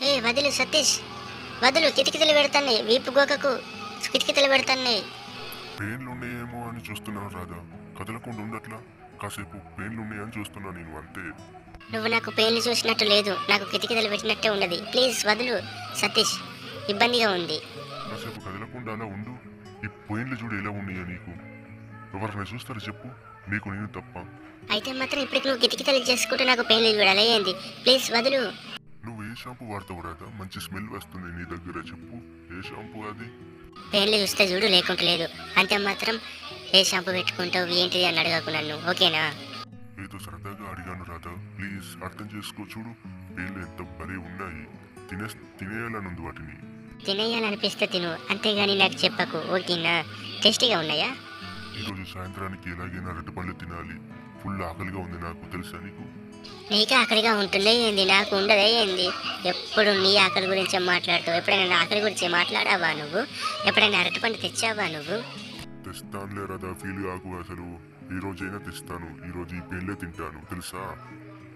ఏ వదిలు సతీష్, వదులు. కిటికీలు పెడతాయి, వీపు గోకకు కిటికీలు పెడతాయి. పెయిన్లు ఉన్నాయేమో అని చూస్తున్నాను రాధా, కదలకుండా ఉండట్లా. కాసేపు పెయిన్లు ఉన్నాయని చూస్తున్నా నేను, అంతే. నువ్వు నాకు పెయిన్లు చూసినట్టు లేదు, నాకు కిటికీలు పెట్టినట్టే ఉన్నది. ప్లీజ్ వదులు సతీష్, ఇబ్బందిగా ఉంది. కాసేపు కదలకుండా అలా ఉండు. ఈ పెయిన్లు చూడు ఎలా ఉన్నాయో నీకు. ఎవరైనా చూస్తారో చెప్పు, నీకు నేను తప్ప. అయితే మాత్రం ఇప్పటికి నువ్వు కిటికీలు చేసుకుంటే నాకు పెయిన్లు చూడాలి ఏంది? ప్లీజ్ వదులు. నువ్వు ఏ షాంపూ వాడతావు రాధా? మంచి స్మెల్ వస్తుంది నీ దగ్గర, చెప్పు ఏ షాంపూ అది? పెయిన్లు చూస్తే చూడు, లేకుంటే లేదు. అంతే మాత్రం ఏ షాంపూ పెట్టుకుంటావు ఏంటిది అని అడగకు నన్ను, ఓకేనా? ఏదో సరదాగా అడిగాను రాధా, ప్లీజ్ అర్థం చేసుకో. చూడు పెయిన్లు ఎంత భలే ఉన్నాయి, తినేయాలనుంది వాటిని. తినేయాలనిపిస్తే తిను, అంతేగాని నాకు చెప్పకు, ఓకేనా? టేస్టీగా ఉన్నాయా? ఈరోజు సాయంత్రానికి ఎలాగైనా అరటిపళ్ళు తినాలి. ఫుల్ ఆకలిగా ఉంది నాకు, తెలుసా నీకు? నీకే ఆకలిగా ఉంటుందే ఏంది? నాకు ఉండదే ఏంది? ఎప్పుడు నీ ఆకలి గురించే మాట్లాడుతావు. ఎప్పుడైనా నా ఆకలి గురించి మాట్లాడావా నువ్వు? ఎప్పుడైనా అరటిపండు తెచ్చావా నువ్వు? తెస్తానులే రాధా, ఫీల్ కాకు. అసలు ఈ రోజైనా తెస్తాను. ఈ రోజు ఈ పెయిన్లే తింటాను, తెలుసా?